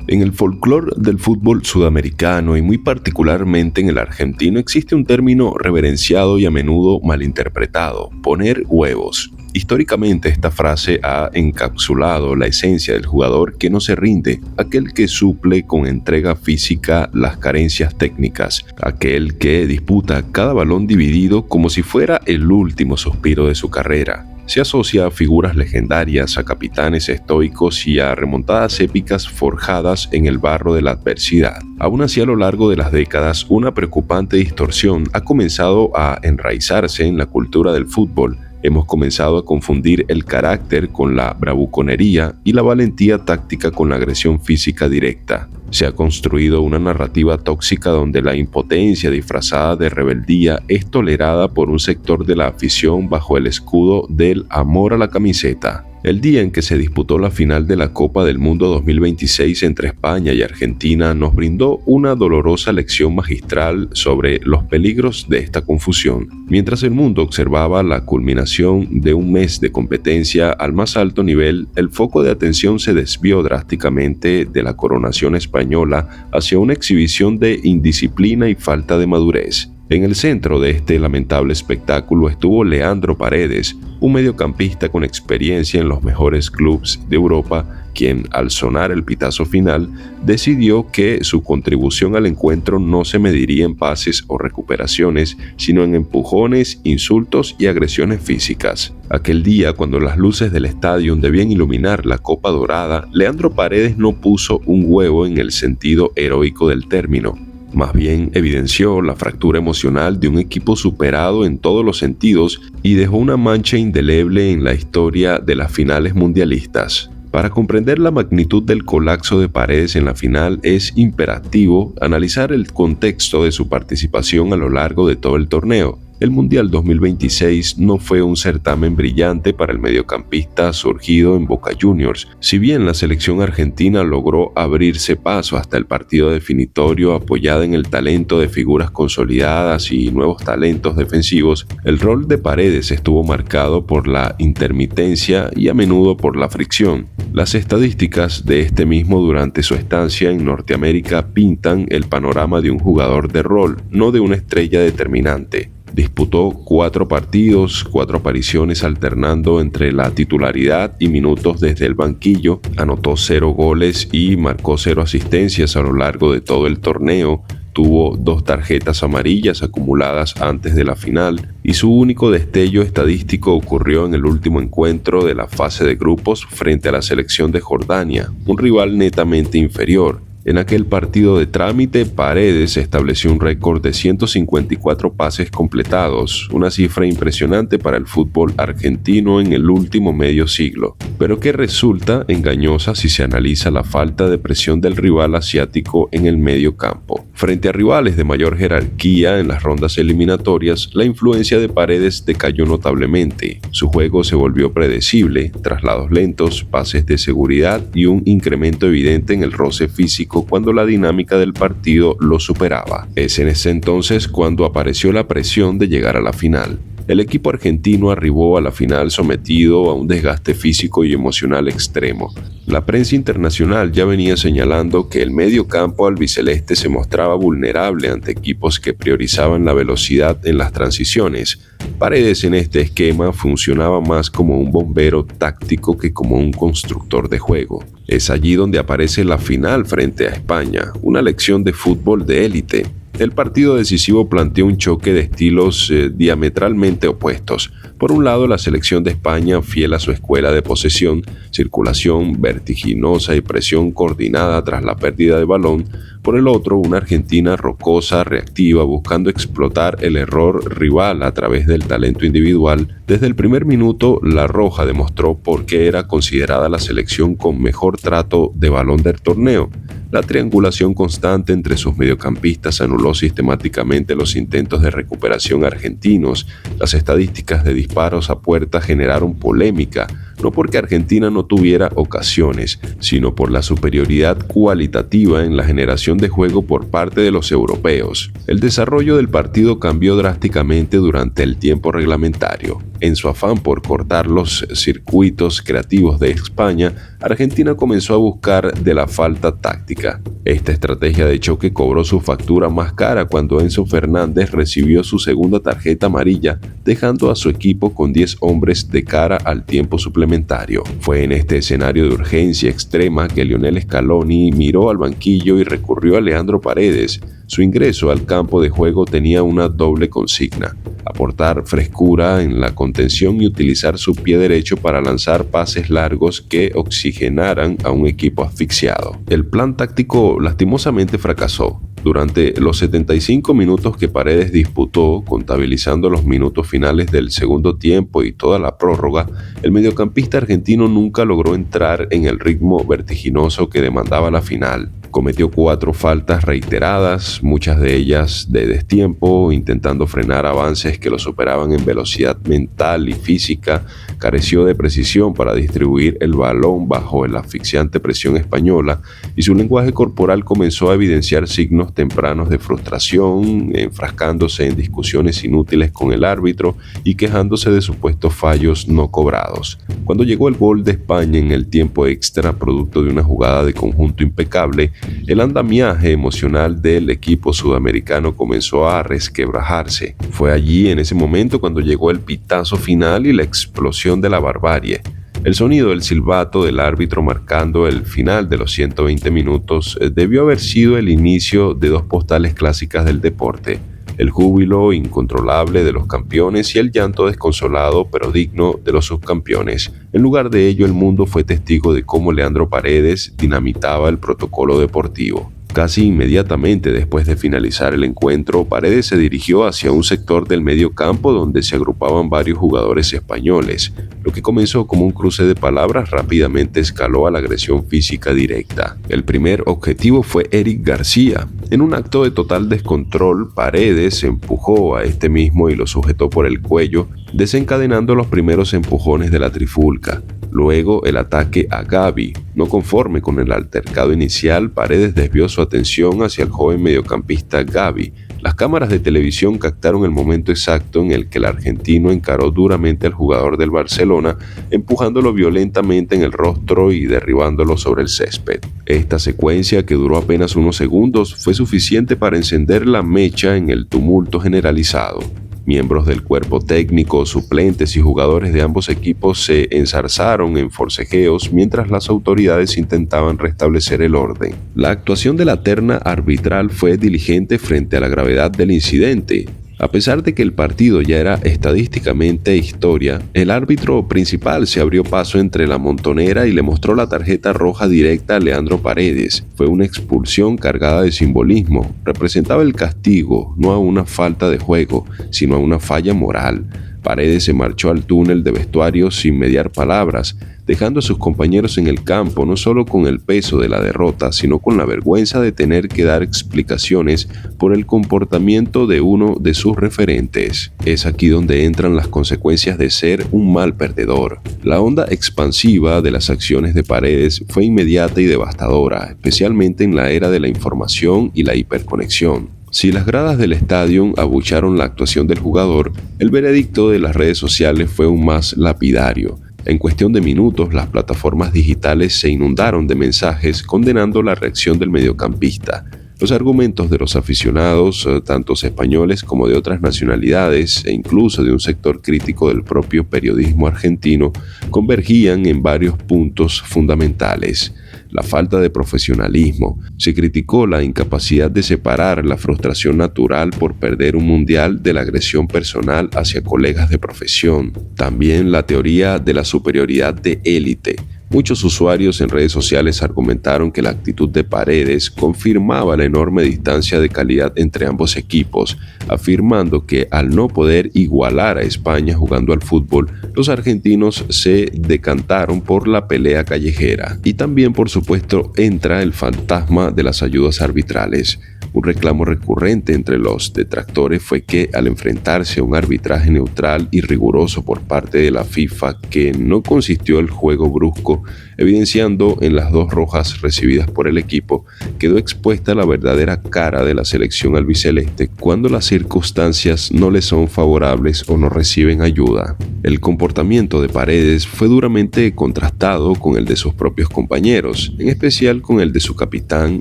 En el folclore del fútbol sudamericano y muy particularmente en el argentino existe un término reverenciado y a menudo malinterpretado: poner huevos. Históricamente esta frase ha encapsulado la esencia del jugador que no se rinde, aquel que suple con entrega física las carencias técnicas, aquel que disputa cada balón dividido como si fuera el último suspiro de su carrera. Se asocia a figuras legendarias, a capitanes estoicos y a remontadas épicas forjadas en el barro de la adversidad. Aún así, a lo largo de las décadas, una preocupante distorsión ha comenzado a enraizarse en la cultura del fútbol. Hemos comenzado a confundir el carácter con la bravuconería y la valentía táctica con la agresión física directa. Se ha construido una narrativa tóxica donde la impotencia disfrazada de rebeldía es tolerada por un sector de la afición bajo el escudo del amor a la camiseta. El día en que se disputó la final de la Copa del Mundo 2026 entre España y Argentina nos brindó una dolorosa lección magistral sobre los peligros de esta confusión. Mientras el mundo observaba la culminación de un mes de competencia al más alto nivel, el foco de atención se desvió drásticamente de la coronación española hacia una exhibición de indisciplina y falta de madurez. En el centro de este lamentable espectáculo estuvo Leandro Paredes, un mediocampista con experiencia en los mejores clubes de Europa, quien, al sonar el pitazo final, decidió que su contribución al encuentro no se mediría en pases o recuperaciones, sino en empujones, insultos y agresiones físicas. Aquel día, cuando las luces del estadio debían iluminar la Copa Dorada, Leandro Paredes no puso un huevo en el sentido heroico del término. Más bien evidenció la fractura emocional de un equipo superado en todos los sentidos y dejó una mancha indeleble en la historia de las finales mundialistas. Para comprender la magnitud del colapso de Paredes en la final es imperativo analizar el contexto de su participación a lo largo de todo el torneo. El Mundial 2026 no fue un certamen brillante para el mediocampista surgido en Boca Juniors. Si bien la selección argentina logró abrirse paso hasta el partido definitorio apoyada en el talento de figuras consolidadas y nuevos talentos defensivos, el rol de Paredes estuvo marcado por la intermitencia y a menudo por la fricción. Las estadísticas de este mismo durante su estancia en Norteamérica pintan el panorama de un jugador de rol, no de una estrella determinante. Disputó 4 partidos, 4 apariciones alternando entre la titularidad y minutos desde el banquillo, anotó 0 goles y marcó 0 asistencias a lo largo de todo el torneo, tuvo 2 tarjetas amarillas acumuladas antes de la final y su único destello estadístico ocurrió en el último encuentro de la fase de grupos frente a la selección de Jordania, un rival netamente inferior. En aquel partido de trámite, Paredes estableció un récord de 154 pases completados, una cifra impresionante para el fútbol argentino en el último medio siglo, pero que resulta engañosa si se analiza la falta de presión del rival asiático en el medio campo. Frente a rivales de mayor jerarquía en las rondas eliminatorias, la influencia de Paredes decayó notablemente. Su juego se volvió predecible, traslados lentos, pases de seguridad y un incremento evidente en el roce físico cuando la dinámica del partido lo superaba. Es en ese entonces cuando apareció la presión de llegar a la final. El equipo argentino arribó a la final sometido a un desgaste físico y emocional extremo. La prensa internacional ya venía señalando que el medio campo albiceleste se mostraba vulnerable ante equipos que priorizaban la velocidad en las transiciones. Paredes en este esquema funcionaba más como un bombero táctico que como un constructor de juego. Es allí donde aparece la final frente a España, una lección de fútbol de élite. El partido decisivo planteó un choque de estilos diametralmente opuestos. Por un lado, la selección de España, fiel a su escuela de posesión, circulación vertiginosa y presión coordinada tras la pérdida de balón. Por el otro, una Argentina rocosa, reactiva, buscando explotar el error rival a través del talento individual. Desde el primer minuto, La Roja demostró por qué era considerada la selección con mejor trato de balón del torneo. La triangulación constante entre sus mediocampistas anuló sistemáticamente los intentos de recuperación argentinos. Las estadísticas de disparos a puerta generaron polémica. no porque Argentina no tuviera ocasiones, sino por la superioridad cualitativa en la generación de juego por parte de los europeos. El desarrollo del partido cambió drásticamente durante el tiempo reglamentario. En su afán por cortar los circuitos creativos de España, Argentina comenzó a buscar de la falta táctica. Esta estrategia de choque cobró su factura más cara cuando Enzo Fernández recibió su segunda tarjeta amarilla, dejando a su equipo con 10 hombres de cara al tiempo suplementario. Fue en este escenario de urgencia extrema que Lionel Scaloni miró al banquillo y recurrió a Leandro Paredes. Su ingreso al campo de juego tenía una doble consigna: aportar frescura en la contención y utilizar su pie derecho para lanzar pases largos que oxigenaran a un equipo asfixiado. El plan táctico lastimosamente fracasó. Durante los 75 minutos que Paredes disputó, contabilizando los minutos finales del segundo tiempo y toda la prórroga, el mediocampista argentino nunca logró entrar en el ritmo vertiginoso que demandaba la final. Cometió 4 faltas reiteradas, muchas de ellas de destiempo, intentando frenar avances que lo superaban en velocidad mental y física. Careció de precisión para distribuir el balón bajo la asfixiante presión española, y su lenguaje corporal comenzó a evidenciar signos tempranos de frustración, enfrascándose en discusiones inútiles con el árbitro y quejándose de supuestos fallos no cobrados. Cuando llegó el gol de España en el tiempo extra, producto de una jugada de conjunto impecable, el andamiaje emocional del equipo sudamericano comenzó a resquebrajarse. Fue allí, en ese momento, cuando llegó el pitazo final y la explosión de la barbarie. El sonido del silbato del árbitro marcando el final de los 120 minutos debió haber sido el inicio de 2 postales clásicas del deporte: el júbilo incontrolable de los campeones y el llanto desconsolado pero digno de los subcampeones. En lugar de ello, el mundo fue testigo de cómo Leandro Paredes dinamitaba el protocolo deportivo. Casi inmediatamente después de finalizar el encuentro, Paredes se dirigió hacia un sector del medio campo donde se agrupaban varios jugadores españoles. Lo que comenzó como un cruce de palabras rápidamente escaló a la agresión física directa. El primer objetivo fue Eric García. En un acto de total descontrol, Paredes empujó a este mismo y lo sujetó por el cuello, desencadenando los primeros empujones de la trifulca. Luego el ataque a Gavi. No conforme con el altercado inicial, Paredes desvió su atención hacia el joven mediocampista Gavi. Las cámaras de televisión captaron el momento exacto en el que el argentino encaró duramente al jugador del Barcelona, empujándolo violentamente en el rostro y derribándolo sobre el césped. Esta secuencia, que duró apenas unos segundos, fue suficiente para encender la mecha en el tumulto generalizado. Miembros del cuerpo técnico, suplentes y jugadores de ambos equipos se enzarzaron en forcejeos mientras las autoridades intentaban restablecer el orden. La actuación de la terna arbitral fue diligente frente a la gravedad del incidente. A pesar de que el partido ya era estadísticamente historia, el árbitro principal se abrió paso entre la montonera y le mostró la tarjeta roja directa a Leandro Paredes. Fue una expulsión cargada de simbolismo. Representaba el castigo, no a una falta de juego, sino a una falla moral. Paredes se marchó al túnel de vestuario sin mediar palabras, dejando a sus compañeros en el campo no solo con el peso de la derrota, sino con la vergüenza de tener que dar explicaciones por el comportamiento de uno de sus referentes. Es aquí donde entran las consecuencias de ser un mal perdedor. La onda expansiva de las acciones de Paredes fue inmediata y devastadora, especialmente en la era de la información y la hiperconexión. Si las gradas del estadio abucharon la actuación del jugador, el veredicto de las redes sociales fue aún más lapidario. En cuestión de minutos, las plataformas digitales se inundaron de mensajes condenando la reacción del mediocampista. Los argumentos de los aficionados, tantos españoles como de otras nacionalidades e incluso de un sector crítico del propio periodismo argentino, convergían en varios puntos fundamentales. La falta de profesionalismo. Se criticó la incapacidad de separar la frustración natural por perder un mundial de la agresión personal hacia colegas de profesión. También la teoría de la superioridad de élite. Muchos usuarios en redes sociales argumentaron que la actitud de Paredes confirmaba la enorme distancia de calidad entre ambos equipos, afirmando que al no poder igualar a España jugando al fútbol, los argentinos se decantaron por la pelea callejera. Y también, por supuesto, entra el fantasma de las ayudas arbitrales. Un reclamo recurrente entre los detractores fue que al enfrentarse a un arbitraje neutral y riguroso por parte de la FIFA, que no consistió el juego brusco, evidenciando en las 2 rojas recibidas por el equipo, quedó expuesta la verdadera cara de la selección albiceleste cuando las circunstancias no le son favorables o no reciben ayuda. El comportamiento de Paredes fue duramente contrastado con el de sus propios compañeros, en especial con el de su capitán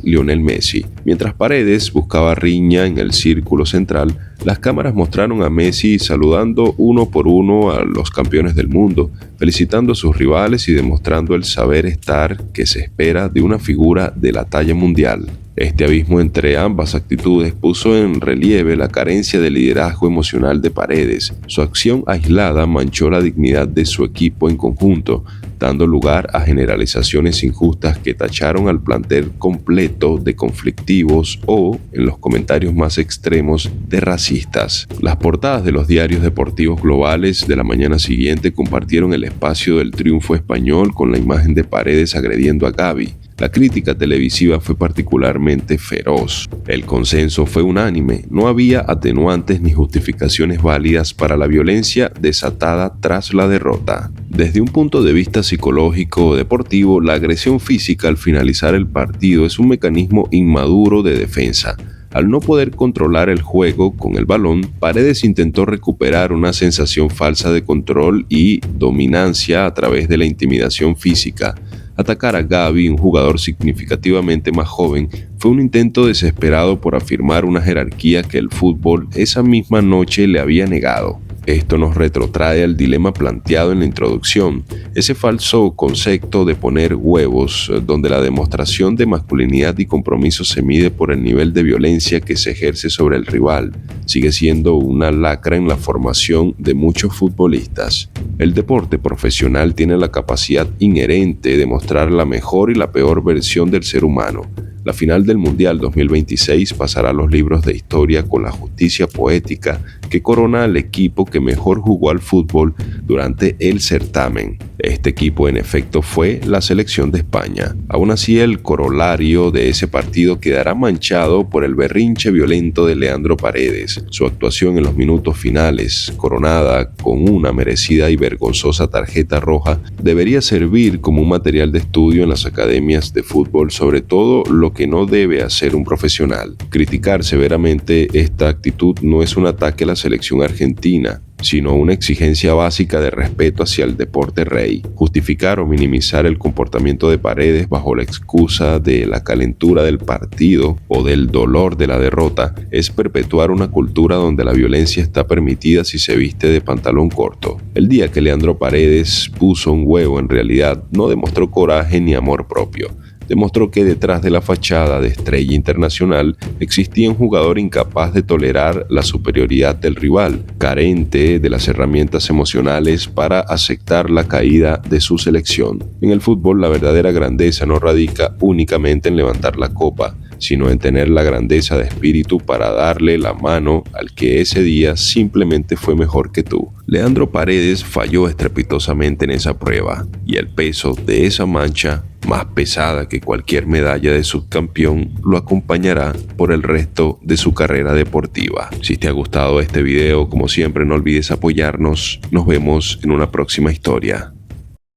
Lionel Messi. Mientras Paredes buscaba riña en el círculo central, las cámaras mostraron a Messi saludando uno por uno a los campeones del mundo, felicitando a sus rivales y demostrando el saber estar que se espera de una figura de la talla mundial. Este abismo entre ambas actitudes puso en relieve la carencia de liderazgo emocional de Paredes. Su acción aislada manchó la dignidad de su equipo en conjunto, dando lugar a generalizaciones injustas que tacharon al plantel completo de conflictivos o, en los comentarios más extremos, de racistas. Las portadas de los diarios deportivos globales de la mañana siguiente compartieron el espacio del triunfo español con la imagen de Paredes agrediendo a Gavi. La crítica televisiva fue particularmente feroz. El consenso fue unánime. No había atenuantes ni justificaciones válidas para la violencia desatada tras la derrota. Desde un punto de vista psicológico o deportivo, la agresión física al finalizar el partido es un mecanismo inmaduro de defensa. Al no poder controlar el juego con el balón, Paredes intentó recuperar una sensación falsa de control y dominancia a través de la intimidación física. Atacar a Gavi, un jugador significativamente más joven, fue un intento desesperado por afirmar una jerarquía que el fútbol esa misma noche le había negado. Esto nos retrotrae al dilema planteado en la introducción, ese falso concepto de poner huevos, donde la demostración de masculinidad y compromiso se mide por el nivel de violencia que se ejerce sobre el rival. Sigue siendo una lacra en la formación de muchos futbolistas. El deporte profesional tiene la capacidad inherente de mostrar la mejor y la peor versión del ser humano. La final del Mundial 2026 pasará a los libros de historia con la justicia poética que corona al equipo que mejor jugó al fútbol durante el certamen. Este equipo en efecto fue la selección de España. Aún así, el corolario de ese partido quedará manchado por el berrinche violento de Leandro Paredes. Su actuación en los minutos finales, coronada con una merecida y vergonzosa tarjeta roja, debería servir como un material de estudio en las academias de fútbol, sobre todo lo que no debe hacer un profesional. Criticar severamente esta actitud no es un ataque a la selección argentina, sino una exigencia básica de respeto hacia el deporte rey. Justificar o minimizar el comportamiento de Paredes bajo la excusa de la calentura del partido o del dolor de la derrota es perpetuar una cultura donde la violencia está permitida si se viste de pantalón corto. El día que Leandro Paredes puso un huevo, en realidad no demostró coraje ni amor propio. Demostró que detrás de la fachada de estrella internacional existía un jugador incapaz de tolerar la superioridad del rival, carente de las herramientas emocionales para aceptar la caída de su selección. En el fútbol, la verdadera grandeza no radica únicamente en levantar la copa, sino en tener la grandeza de espíritu para darle la mano al que ese día simplemente fue mejor que tú. Leandro Paredes falló estrepitosamente en esa prueba, y el peso de esa mancha, más pesada que cualquier medalla de subcampeón, lo acompañará por el resto de su carrera deportiva. Si te ha gustado este video, como siempre, no olvides apoyarnos. Nos vemos en una próxima historia.